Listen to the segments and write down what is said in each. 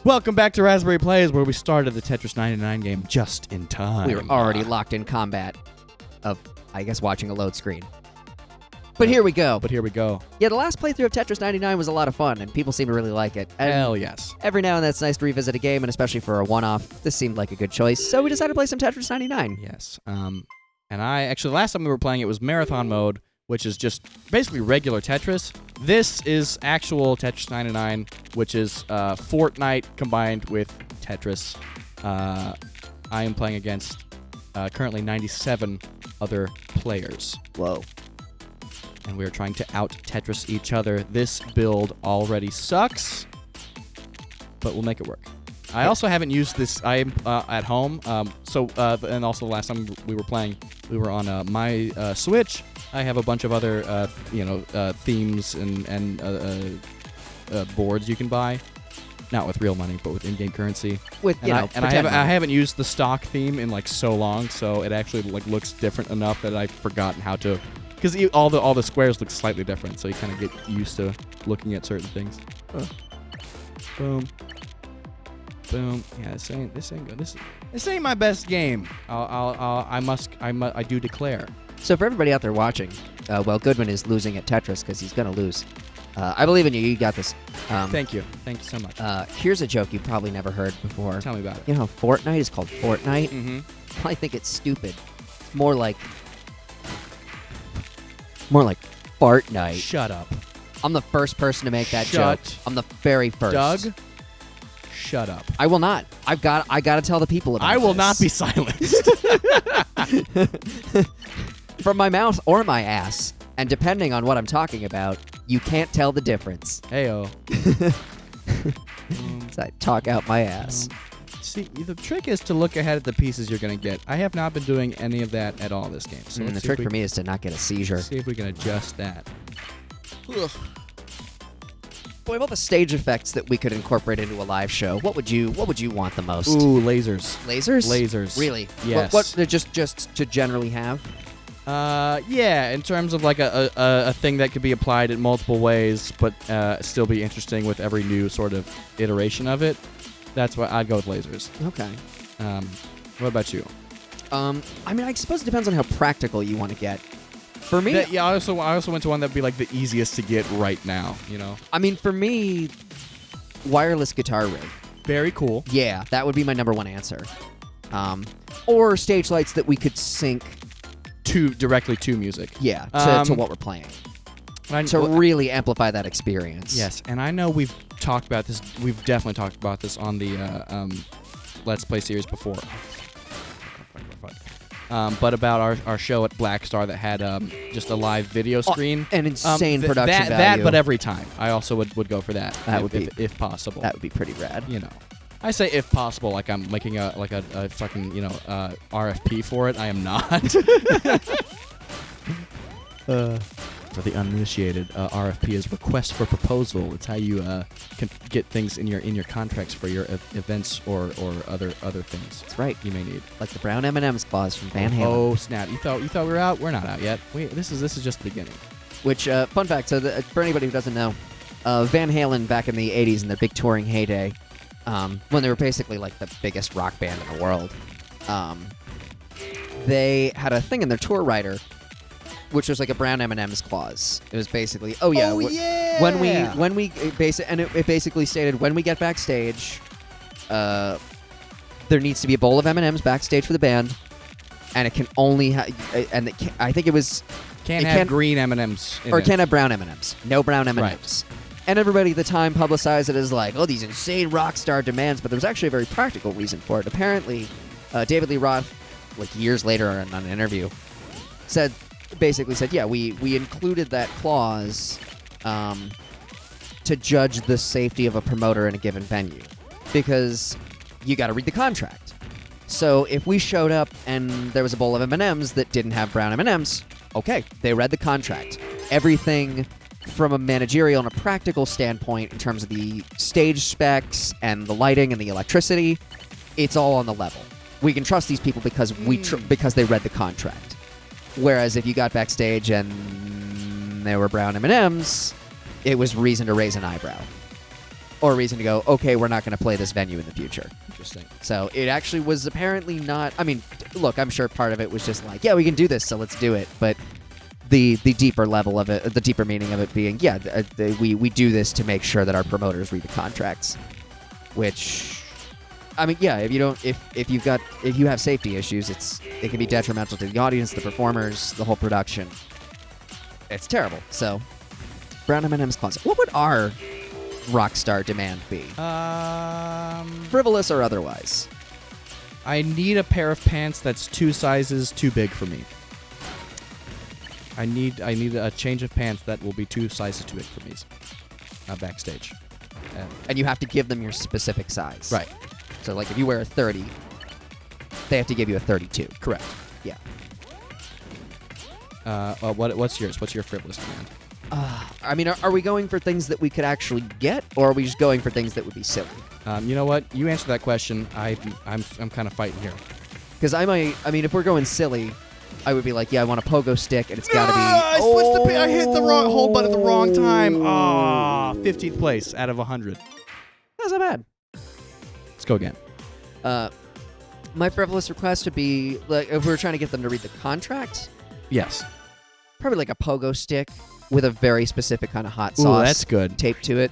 Welcome back to Raspberry Plays, where we started the Tetris 99 game just in time. We were already locked in combat of, I guess, watching a load screen. But here we go. Yeah, the last playthrough of Tetris 99 was a lot of fun, and people seem to really like it. And hell yes. every now and then it's nice to revisit a game, and especially for a one-off, this seemed like a good choice, so we decided to play some Tetris 99. Yes. And the last time we were playing it was Marathon Mode, which is just basically regular Tetris. This is actual Tetris 99, which is Fortnite combined with Tetris. I am playing against currently 97 other players. Whoa. And we are trying to out-Tetris each other. This build already sucks, but we'll make it work. I also haven't used this. I am at home, and also the last time we were playing, we were on my Switch. I have a bunch of other, themes and boards you can buy, not with real money, but with in-game currency. I haven't used the stock theme in like so long, so it actually like looks different enough that I've forgotten how to. Because all the squares look slightly different, so you kind of get used to looking at certain things. Boom. Boom. Yeah, this ain't good. This ain't my best game. I do declare. So for everybody out there watching, Goodman is losing at Tetris because he's gonna lose. I believe in you. You got this. Thank you so much. Here's a joke you probably never heard before. Tell me about it. You know how Fortnite is called Fortnite? Mm-hmm. I think it's stupid. It's more like fart night. Shut up. I'm the first person to make that Shut joke. I'm the very first. Doug, shut up. I will not. I got to tell the people about I will this. not be silenced. From my mouth or my ass, and depending on what I'm talking about, you can't tell the difference. Heyo. So I talk out my ass. See, the trick is to look ahead at the pieces you're going to get. I have not been doing any of that at all this game. So The trick for me is to not get a seizure. See if we can adjust that. Ugh. Boy, of all the stage effects that we could incorporate into a live show, what would you want the most? Ooh, lasers. Lasers? Lasers. Really? Yes. What just to generally have? Yeah, in terms of like a thing that could be applied in multiple ways, but still be interesting with every new sort of iteration of it. That's why I'd go with lasers. Okay. What about you? I suppose it depends on how practical you want to get. For me, I also went to one that'd be like the easiest to get right now. You know. I mean, for me, wireless guitar rig. Very cool. Yeah, that would be my number one answer. Or stage lights that we could sync directly to music. Yeah, to what we're playing. Really amplify that experience. Yes, and I know we've talked about this. We've definitely talked about this on the Let's Play series before. But about our show at Black Star that had just a live video screen. An insane production value. That, but every time. I also would go for that. That would be if possible. That would be pretty rad. You know. I say if possible, like I'm making a fucking RFP for it. I am not. For the uninitiated, RFP is request for proposal. It's how you can get things in your contracts for your events or other things. That's right. You may need, like the brown M&M's clause from Van Halen. Oh snap! You thought we were out? We're not out yet. This is just the beginning. Which fun fact? So for anybody who doesn't know, Van Halen back in the '80s in their big touring heyday, when they were basically like the biggest rock band in the world, they had a thing in their tour rider, which was like a brown M&M's clause. It was basically, when we it basically stated when we get backstage, there needs to be a bowl of M&M's backstage for the band, and it can only I think it was can't have green M&M's or can't have brown M&M's. No brown M&M's. Right. And everybody at the time publicized it as like, oh, these insane rock star demands, but there was actually a very practical reason for it. Apparently, David Lee Roth, like years later on an interview, basically said, yeah, we included that clause to judge the safety of a promoter in a given venue, because you got to read the contract. So if we showed up and there was a bowl of M&Ms that didn't have brown M&Ms, okay, they read the contract. Everything from a managerial and a practical standpoint in terms of the stage specs and the lighting and the electricity, it's all on the level. We can trust these people because because they read the contract. Whereas if you got backstage and there were brown M&Ms, it was reason to raise an eyebrow. or a reason to go, okay, we're not going to play this venue in the future. Interesting. So it actually was apparently not. I mean, look, I'm sure part of it was just like, yeah, we can do this, so let's do it. But the deeper level of it, the deeper meaning of it being, yeah, we do this to make sure that our promoters read the contracts. Which, I mean, yeah, if you have safety issues, it can be detrimental to the audience, the performers, the whole production. It's terrible. So, brown M&M's closet. What would our Rockstar demand be? Frivolous or otherwise? I need a pair of pants that's 2 sizes too big for me. I need a change of pants that will be 2 sizes too big for me. Backstage. And you have to give them your specific size. Right. So, like, if you wear a 30, they have to give you a 32. Correct. Yeah. What's yours? What's your frivolous demand? I mean, are we going for things that we could actually get, or are we just going for things that would be silly? You know what? You answer that question. I'm kind of fighting here. Because I mean, if we're going silly, I would be like, yeah, I want a pogo stick, and it's got to be... I switched I hit the wrong hold button at the wrong time. 15th place out of 100. That's not bad. Let's go again. My frivolous request would be, like, if we were trying to get them to read the contract, Yes. probably like a pogo stick with a very specific kind of hot sauce. Ooh, that's good. Taped to it.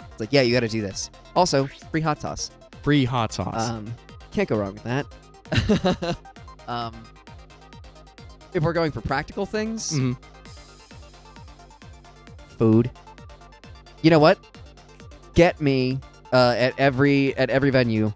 It's like, yeah, you got to do this. Also, free hot sauce. Free hot sauce. Can't go wrong with that. If we're going for practical things, food. You know what? Get me at every venue.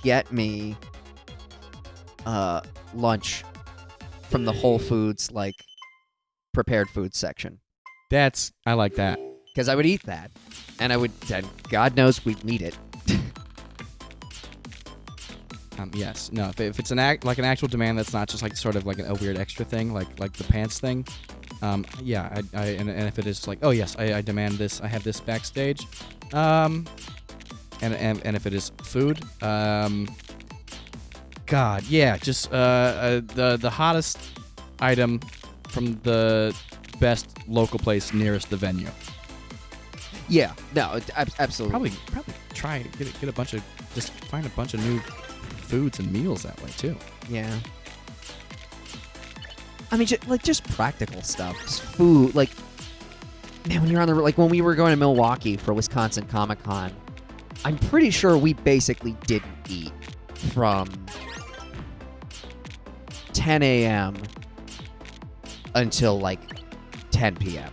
Get me lunch from the Whole Foods prepared foods section. I like that. Because I would eat that, and and God knows we'd need it. Yes. No. If it's an actual demand, that's not just like sort of like a weird extra thing, like the pants thing. Yeah. And if it is like, oh yes, I demand this. I have this backstage. And if it is food, God, yeah, just the hottest item from the best local place nearest the venue. Yeah. No. Absolutely. Probably try get a bunch of just find a bunch of new foods and meals that way too. Yeah. I mean, just practical stuff, just food. Like, man, when you're on when we were going to Milwaukee for Wisconsin Comic-Con, I'm pretty sure we basically didn't eat from 10 a.m. until 10 p.m.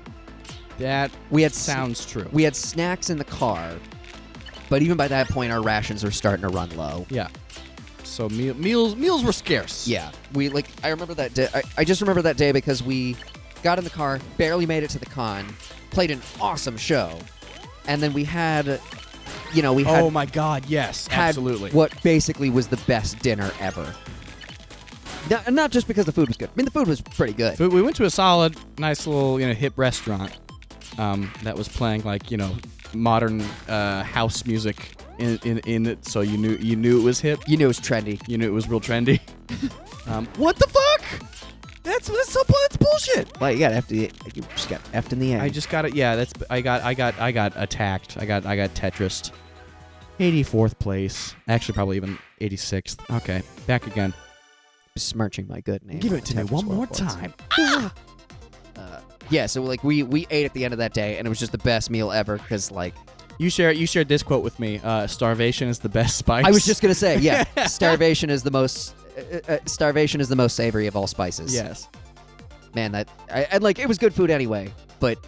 That sounds true. We had snacks in the car, but even by that point, our rations were starting to run low. Yeah. So meals were scarce. Yeah. I remember that day. I just remember that day because we got in the car, barely made it to the con, played an awesome show, and then we had, Oh my God! Yes, absolutely. What basically was the best dinner ever. Not just because the food was good. I mean, the food was pretty good. We went to a solid, nice little, hip restaurant that was playing modern house music in it, so you knew it was hip. You knew it was trendy. You knew it was real trendy. What the fuck? That's bullshit. Well, you just got effed in the egg. I just got it. Yeah, I got attacked. I got Tetris. 84th place. Actually, probably even 86th. Okay, back again. Besmirching my good name. Give it to me one more time. Yeah, so we ate at the end of that day, and it was just the best meal ever because you shared this quote with me. Starvation is the best spice. I was just gonna say, yeah, starvation is the most savory of all spices. Yes, man, it was good food anyway, but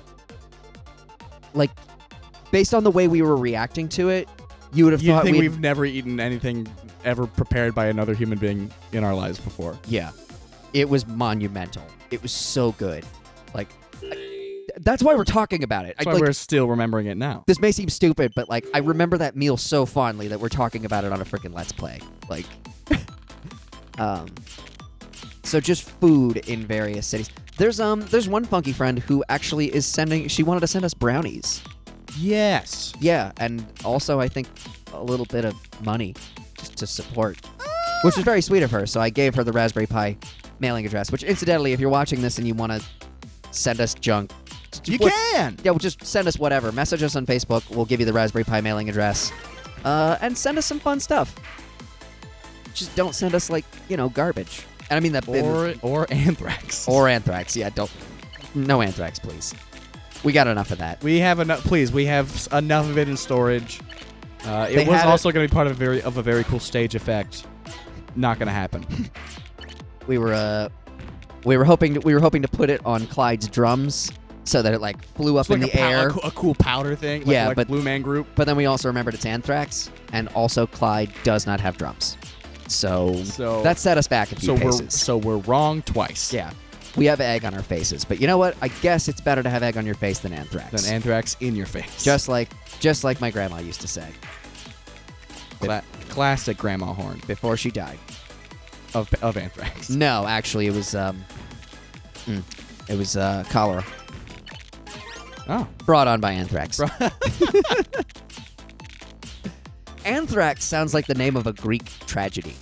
based on the way we were reacting to it, you would have thought we've never eaten anything ever prepared by another human being in our lives before. Yeah, it was monumental. It was so good. That's why we're talking about it. That's why we're still remembering it now. This may seem stupid, but I remember that meal so fondly that we're talking about it on a freaking Let's Play. So just food in various cities. There's one funky friend who actually she wanted to send us brownies. Yes. Yeah, and also I think a little bit of money just to support, which was very sweet of her. So I gave her the Raspberry Pi mailing address, which incidentally, if you're watching this and you want to send us junk, You can! Yeah, well, just send us whatever. Message us on Facebook. We'll give you the Raspberry Pi mailing address. And send us some fun stuff. Just don't send us, garbage. And I mean that... Or anthrax. Or anthrax, yeah. Don't... No anthrax, please. We got enough of that. We have enough... Please, we have enough of it in storage. It was also going to be part of a very cool stage effect. Not going to happen. We were hoping to put it on Clyde's drums so that it flew up in the air. A cool powder thing. Like Blue Man Group. But then we also remembered it's Anthrax, and also Clyde does not have drums. So that set us back a few paces. So we're wrong twice. Yeah. We have egg on our faces. But you know what? I guess it's better to have egg on your face than anthrax. Than anthrax in your face. Just like my grandma used to say. Classic grandma horn. Before she died. Of anthrax. No, actually, it was cholera. Oh. Brought on by anthrax. Anthrax sounds like the name of a Greek tragedy.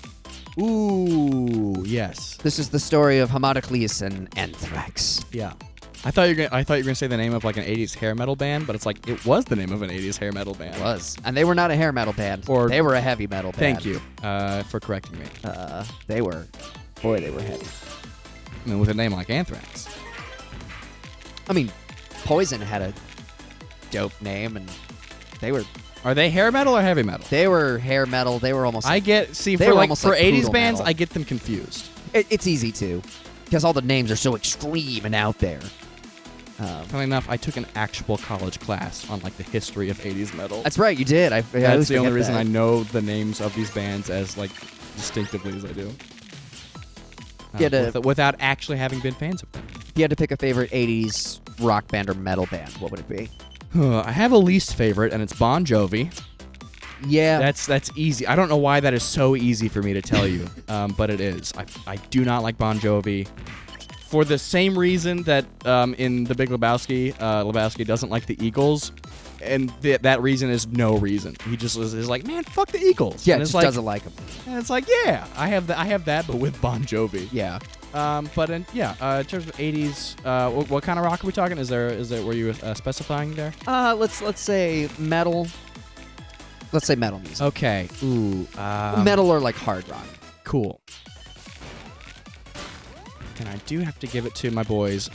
Ooh, yes. This is the story of Hamadocles and anthrax. Yeah. I thought you were gonna say the name of an 80s hair metal band, but it's it was the name of an 80s hair metal band. It was. And they were not a hair metal band. They were a heavy metal band. Thank you for correcting me. They were heavy. I mean, with a name like Anthrax. I mean, Poison had a dope name, and they were... Are they hair metal or heavy metal? They were hair metal. They were almost... for 80s bands, metal. I get them confused. It's easy to, because all the names are so extreme and out there. Funny enough, I took an actual college class on the history of 80s metal. That's right, you did. That's the only reason I know the names of these bands as distinctively as I do. Without actually having been fans of them. If you had to pick a favorite 80s rock band or metal band, what would it be? I have a least favorite, and it's Bon Jovi. Yeah. That's easy. I don't know why that is so easy for me to tell you, but it is. I do not like Bon Jovi. For the same reason that in The Big Lebowski, Lebowski doesn't like the Eagles, and that reason is no reason. He just is like, man, fuck the Eagles. Yeah, and just doesn't like them. And it's yeah, I have that, but with Bon Jovi. Yeah. But in terms of 80s, what kind of rock are we talking? Were you specifying there? Let's say metal. Let's say metal music. Okay. Ooh. Metal or hard rock. Cool. And I do have to give it to my boys.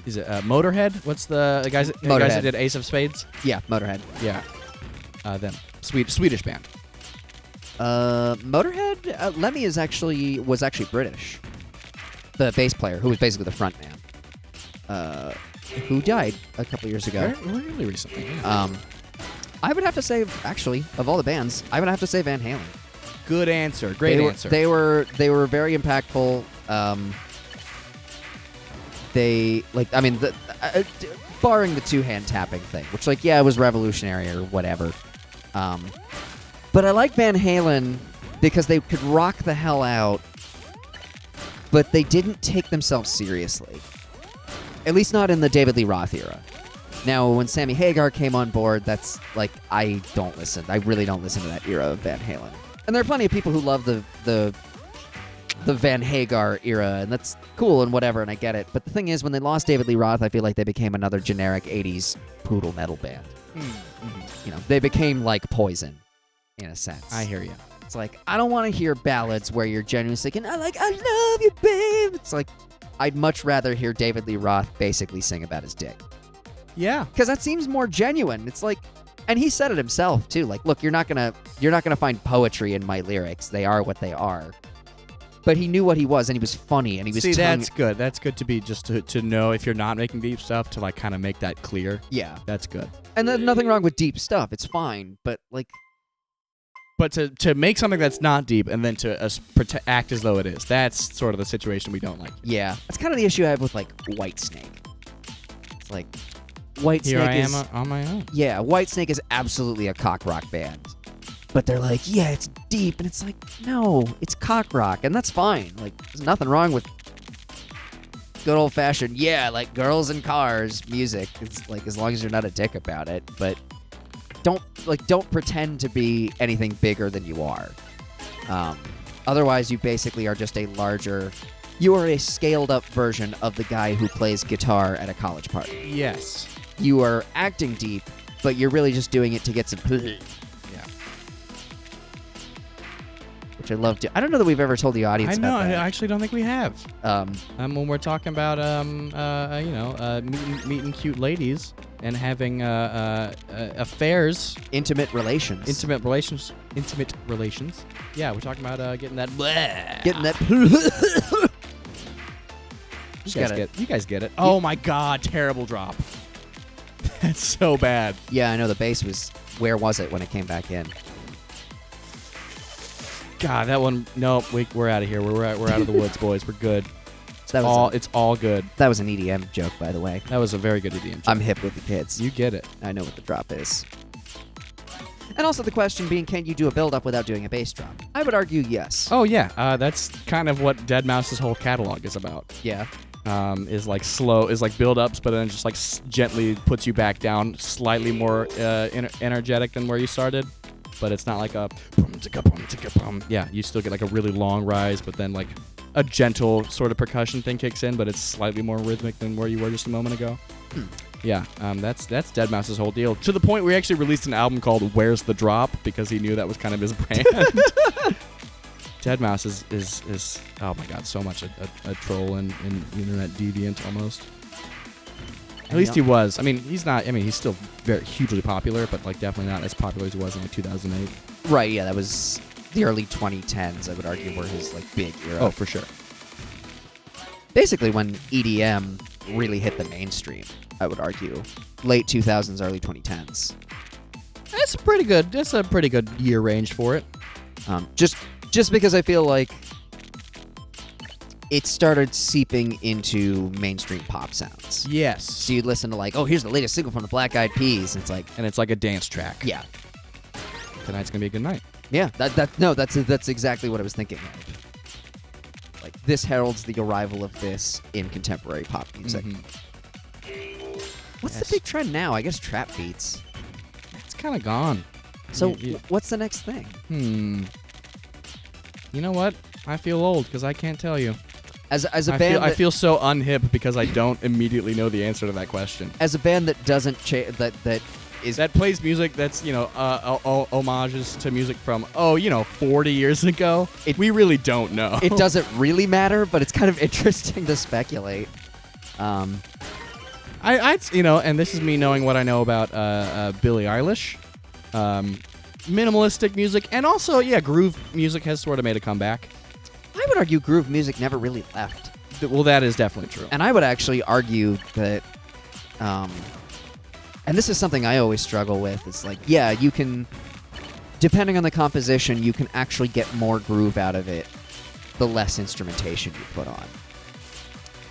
Is it Motorhead? What's the guys that did Ace of Spades? Yeah, Motorhead. Yeah. Them. Swedish band. Motorhead? Lemmy was actually British. The bass player, who was basically the front man. Who died a couple years ago. Really recently. Yeah. I would have to say, actually, of all the bands, I would have to say Van Halen. Good answer. Great answer. They were very impactful. Barring the two-hand tapping thing, which, it was revolutionary or whatever. But I like Van Halen because they could rock the hell out, but they didn't take themselves seriously. At least not in the David Lee Roth era. Now, when Sammy Hagar came on board, that's, I don't listen. I really don't listen to that era of Van Halen. And there are plenty of people who love the Van Hagar era, and that's cool and whatever, and I get it. But the thing is, when they lost David Lee Roth, I feel like they became another generic 80s poodle metal band. Mm-hmm. They became like Poison, in a sense. I hear you. It's I don't want to hear ballads where you're genuinely thinking, I love you, babe. It's I'd much rather hear David Lee Roth basically sing about his dick. Yeah. Because that seems more genuine. It's and he said it himself, too. Look, you're not gonna find poetry in my lyrics. They are what they are. But he knew what he was, and he was funny, and he was... See, that's good. That's good to be, just to know if you're not making deep stuff, to, kind of make that clear. Yeah. That's good. And there's nothing wrong with deep stuff. It's fine, but, But to make something that's not deep and then to act as though it is, that's sort of the situation we don't like. Yeah. That's kind of the issue I have with, Whitesnake. It's Whitesnake Here I am on my own. Yeah, Whitesnake is absolutely a cock rock band. But they're yeah, it's deep, and it's no, it's cock rock, and that's fine. There's nothing wrong with good old-fashioned, girls and cars music. It's as long as you're not a dick about it, but don't pretend to be anything bigger than you are. Otherwise, you basically are just a larger You are a scaled-up version of the guy who plays guitar at a college party. Yes. You are acting deep, but you're really just doing it to get some... Yeah. Which I love to... I don't know that we've ever told the audience I know. about I that. actually don't think we have. When we're talking about, meeting cute ladies and having affairs. Intimate relations. Intimate relations. Yeah, we're talking about getting that... Getting that... You guys get it. Oh, my God. Terrible drop. That's so bad. Yeah, I know. The bass was... Where was it when it came back in? God, that one... No, we're out of here. We're out of the woods, boys. We're good. It's all good. That was an EDM joke, by the way. That was a very good EDM joke. I'm hip with the kids. You get it. I know what the drop is. And also the question being, can you do a build-up without doing a bass drop? I would argue yes. Oh, yeah. That's kind of what Deadmau5's whole catalog is about. Yeah. Is like build-ups, but then just like gently puts you back down, slightly more energetic than where you started. But it's not like a yeah, you still get like a really long rise, but then like a gentle sort of percussion thing kicks in, but it's slightly more rhythmic than where you were just a moment ago. Yeah, that's Deadmau5's whole deal. To the point where he actually released an album called Where's the Drop because he knew that was kind of his brand. Deadmau5 is oh my God, so much a troll and internet deviant almost. At least he was. I mean, he's not. I mean, he's still very hugely popular, but like definitely not as popular as he was in like 2008. Right. Yeah, that was the early 2010s. I would argue were his like big era. Oh, for sure. Basically, when EDM really hit the mainstream, I would argue late 2000s, early 2010s. That's pretty good. That's a pretty good year range for it. Just because I feel like it started seeping into mainstream pop sounds. Yes. So you'd listen to like, oh, here's the latest single from the Black Eyed Peas. And it's like a dance track. Yeah. Tonight's gonna be a good night. Yeah. That's exactly what I was thinking of. Like, this heralds the arrival of this in contemporary pop music. Mm-hmm. What's the big trend now? I guess trap beats. It's kind of gone. So what's the next thing? You know what? I feel old because I can't tell you. As a band, I feel so unhip because I don't immediately know the answer to that question. As a band that doesn't that plays music that's homages to music from 40 years ago. We really don't know. It doesn't really matter, but it's kind of interesting to speculate. And this is me knowing what I know about Billie Eilish. Minimalistic music, and also groove music has sort of made a comeback. I would argue groove music never really left. Well, that is definitely true. And I would actually argue that, and this is something I always struggle with, it's like, yeah, you can, depending on the composition, you can actually get more groove out of it the less instrumentation you put on.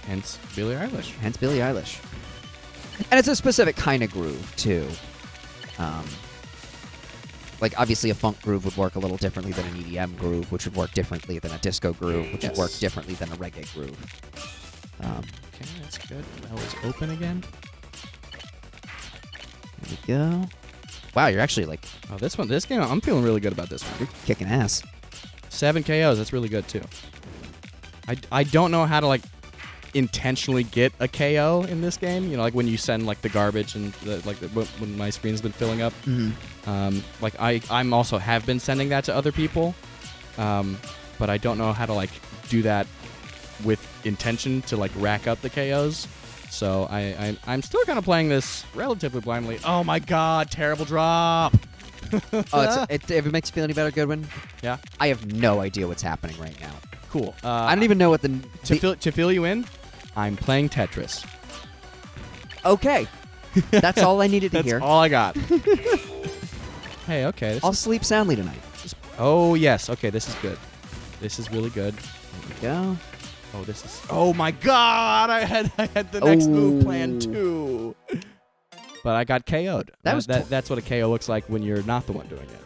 Hence Billie Eilish. And it's a specific kind of groove, too. Like, obviously, a funk groove would work a little differently than an EDM groove, which would work differently than a disco groove, which would work differently than a reggae groove. Okay, that's good. That was open again. There we go. Wow, you're actually, like... Oh, this game, I'm feeling really good about this one. You're kicking ass. 7 KOs, that's really good, too. I don't know how to, like, intentionally get a KO in this game. Like when you send like the garbage and when my screen's been filling up. Mm-hmm. I'm also have been sending that to other people, but I don't know how to like do that with intention to like rack up the KOs. So I'm still kind of playing this relatively blindly. Oh my God, terrible drop. If it makes you feel any better, Goodwin. Yeah. I have no idea what's happening right now. Cool. I don't even know what to fill you in. I'm playing Tetris. Okay. That's all I needed to hear. That's all I got. Hey, okay. I'll sleep soundly tonight. Oh, yes. Okay, this is good. This is really good. There we go. Oh, this is... Oh, my God! I had the next move planned, too. But I got KO'd. That's what a KO looks like when you're not the one doing it.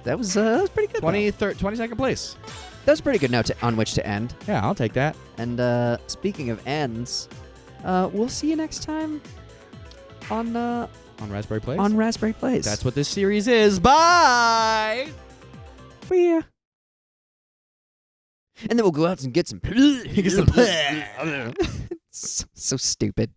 That was pretty good. 22nd place. That's a pretty good note on which to end. Yeah, I'll take that. And speaking of ends, we'll see you next time on Raspberry Plays. On Raspberry Plays. That's what this series is. Bye. See ya. and then we'll go out and get some. Get some so stupid.